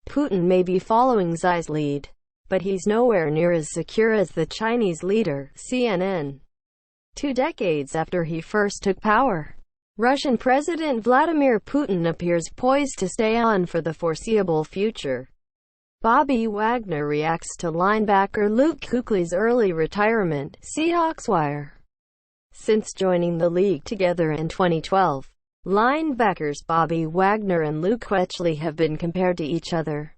Putin may be following Xi's lead, but he's nowhere near as secure as the Chinese leader, CNN. 2 decades after he first took power, Russian President Vladimir Putin appears poised to stay on for the foreseeable future. Bobby Wagner reacts to linebacker Luke Kuechly's early retirement, Seahawks wire. Since joining the league together in 2012, linebackers Bobby Wagner and Luke Kuechly have been compared to each other.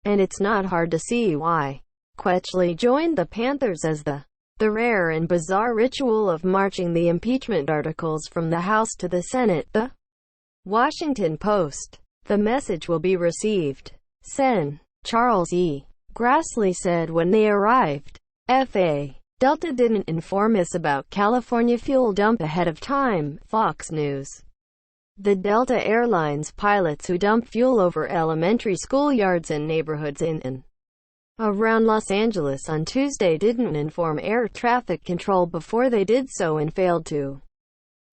And it's not hard to see why. Kuechly joined the Panthers as the rare and bizarre ritual of marching the impeachment articles from the House to the Senate. The Washington Post. The message will be received. Sen. Charles E. Grassley said when they arrived. F.A. Delta didn't inform us about California fuel dump ahead of time, Fox News. The Delta Airlines pilots who dumped fuel over elementary school yards and neighborhoods in and around Los Angeles on Tuesday didn't inform air traffic control before they did so and failed to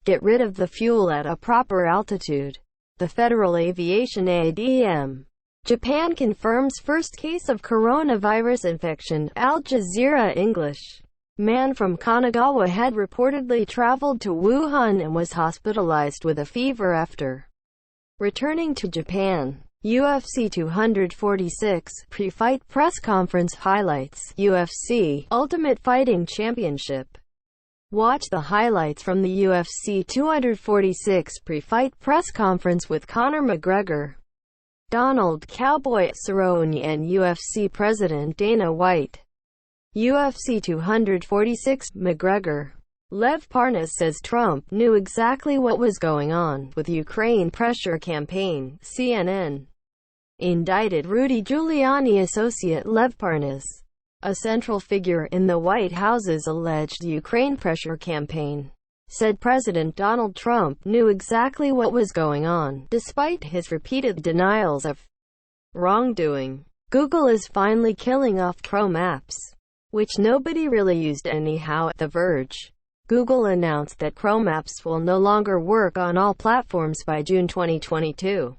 get rid of the fuel at a proper altitude. The Federal Aviation ADM. Japan confirms first case of coronavirus infection, Al Jazeera English. Man from Kanagawa had reportedly traveled to Wuhan and was hospitalized with a fever after returning to Japan. UFC 246 pre-fight press conference highlights. UFC Ultimate Fighting Championship. Watch the highlights from the UFC 246 pre-fight press conference with Conor McGregor, Donald "Cowboy" Cerrone and UFC President Dana White. UFC 246 McGregor. Lev Parnas says Trump knew exactly what was going on with Ukraine pressure campaign, CNN. Indicted Rudy Giuliani associate Lev Parnas, a central figure in the White House's alleged Ukraine pressure campaign, said President Donald Trump knew exactly what was going on, despite his repeated denials of wrongdoing. Google is finally killing off Chrome apps, which nobody really used anyhow. At The Verge, Google announced that Chrome apps will no longer work on all platforms by June 2022.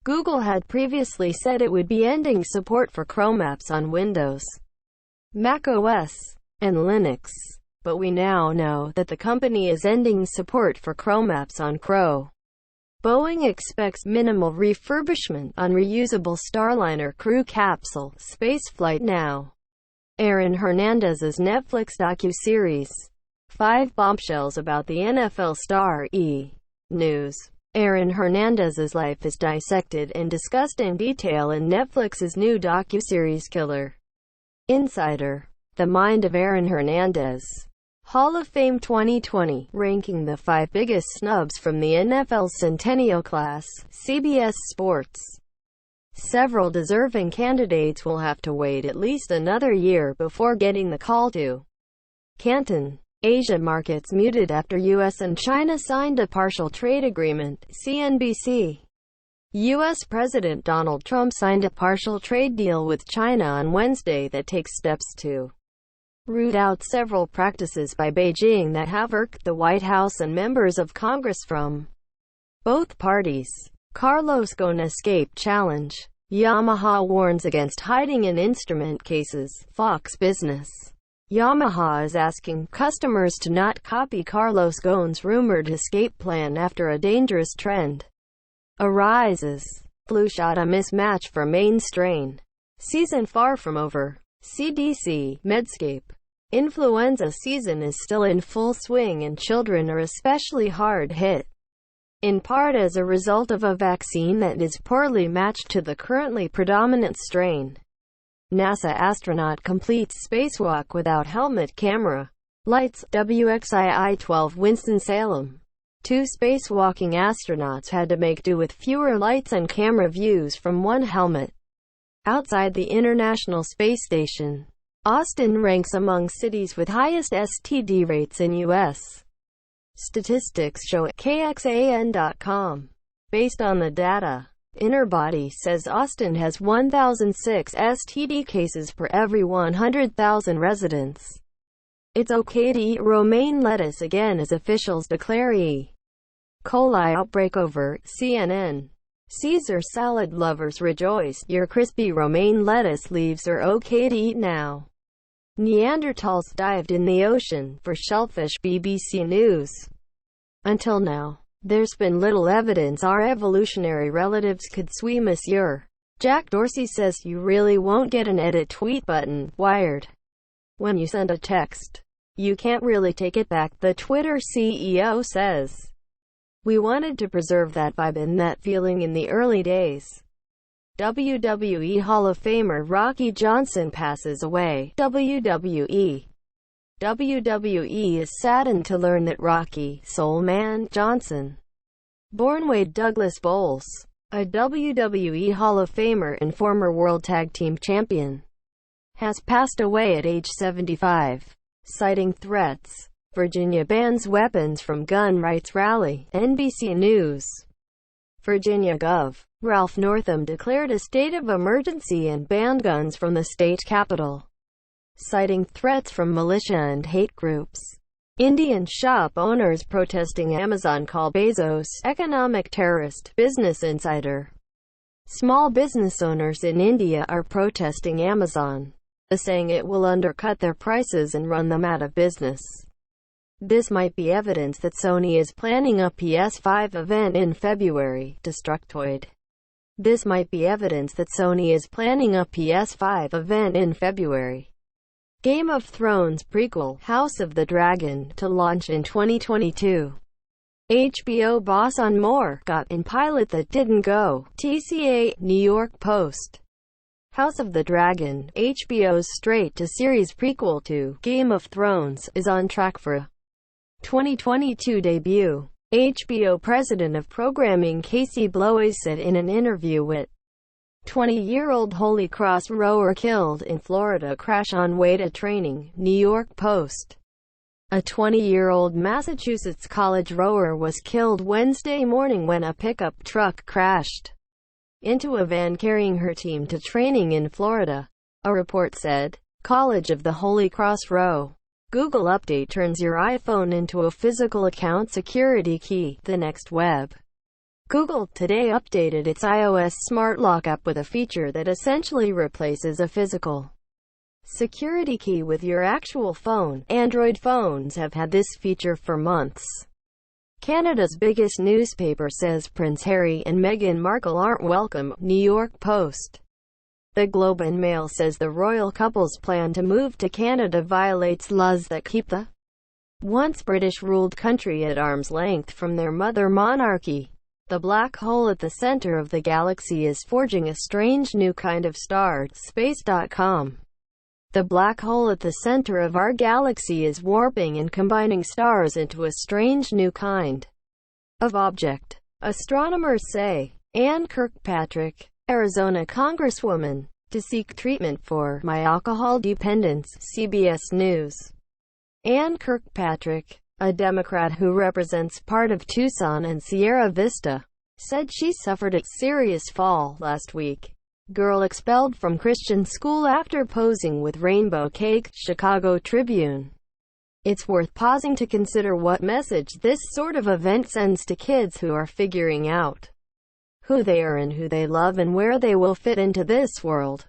Google had previously said it would be ending support for Chrome apps on Windows, Mac OS, and Linux, but we now know that the company is ending support for Chrome apps on Crow. Boeing expects minimal refurbishment on reusable Starliner crew capsule spaceflight now. Aaron Hernandez's Netflix docu-series. 5 bombshells about the NFL star. News. Aaron Hernandez's life is dissected and discussed in detail in Netflix's new docu-series Killer Insider. The Mind of Aaron Hernandez. Hall of Fame 2020, ranking the 5 biggest snubs from the NFL's Centennial Class, CBS Sports. Several deserving candidates will have to wait at least another year before getting the call to Canton. Asia markets muted after U.S. and China signed a partial trade agreement, CNBC. U.S. President Donald Trump signed a partial trade deal with China on Wednesday that takes steps to root out several practices by Beijing that have irked the White House and members of Congress from both parties. Carlos Ghosn escape challenge. Yamaha warns against hiding in instrument cases, Fox Business. Yamaha is asking customers to not copy Carlos Ghosn's rumored escape plan after a dangerous trend arises. Flu shot a mismatch for main strain. Season far from over. CDC, Medscape. Influenza season is still in full swing and children are especially hard hit, in part as a result of a vaccine that is poorly matched to the currently predominant strain. NASA astronaut completes spacewalk without helmet. Camera. Lights. WXII-12 Winston-Salem. 2 spacewalking astronauts had to make do with fewer lights and camera views from one helmet. Outside the International Space Station, Austin ranks among cities with highest STD rates in U.S. Statistics show at KXAN.com. Based on the data, Interbody says Austin has 1,006 STD cases per every 100,000 residents. It's okay to eat romaine lettuce again as officials declare E. coli outbreak over, CNN. Caesar salad lovers rejoice. Your crispy romaine lettuce leaves are okay to eat now. Neanderthals dived in the ocean for shellfish. BBC News. Until now, there's been little evidence our evolutionary relatives could swim. Monsieur Jack Dorsey says you really won't get an edit tweet button. Wired. When you send a text, you can't really take it back, the Twitter CEO says. We wanted to preserve that vibe and that feeling in the early days. WWE Hall of Famer Rocky Johnson passes away. WWE is saddened to learn that Rocky "Soul Man" Johnson, born Wade Douglas Bowles, a WWE Hall of Famer and former World Tag Team Champion, has passed away at age 75, citing threats. Virginia bans weapons from gun rights rally. NBC News. Virginia Gov. Ralph Northam declared a state of emergency and banned guns from the state capitol, citing threats from militia and hate groups. Indian shop owners protesting Amazon call Bezos economic terrorist. Business Insider. Small business owners in India are protesting Amazon, saying it will undercut their prices and run them out of business. This might be evidence that Sony is planning a PS5 event in February. Destructoid. This might be evidence that Sony is planning a PS5 event in February. Game of Thrones prequel, House of the Dragon, to launch in 2022. HBO boss on more, got in pilot that didn't go. TCA, New York Post. House of the Dragon, HBO's straight-to-series prequel to Game of Thrones, is on track for a 2022 debut. HBO president of programming Casey Bloys said in an interview with 20-year-old Holy Cross rower killed in Florida crash on way to training. New York Post. A 20-year-old Massachusetts college rower was killed Wednesday morning when a pickup truck crashed into a van carrying her team to training in Florida, a report said. College of the Holy Cross row. Google update turns your iPhone into a physical account security key. The next web. Google today updated its iOS Smart Lock app with a feature that essentially replaces a physical security key with your actual phone. Android phones have had this feature for months. Canada's biggest newspaper says Prince Harry and Meghan Markle aren't welcome. New York Post. The Globe and Mail says the royal couple's plan to move to Canada violates laws that keep the once British-ruled country at arm's length from their mother monarchy. The black hole at the center of the galaxy is forging a strange new kind of star. Space.com. The black hole at the center of our galaxy is warping and combining stars into a strange new kind of object, astronomers say. Ann Kirkpatrick, Arizona congresswoman, to seek treatment for my alcohol dependence. CBS News. Ann Kirkpatrick, a Democrat who represents part of Tucson and Sierra Vista, said she suffered a serious fall last week. Girl expelled from Christian school after posing with rainbow cake. Chicago Tribune. It's worth pausing to consider what message this sort of event sends to kids who are figuring out who they are and who they love and where they will fit into this world.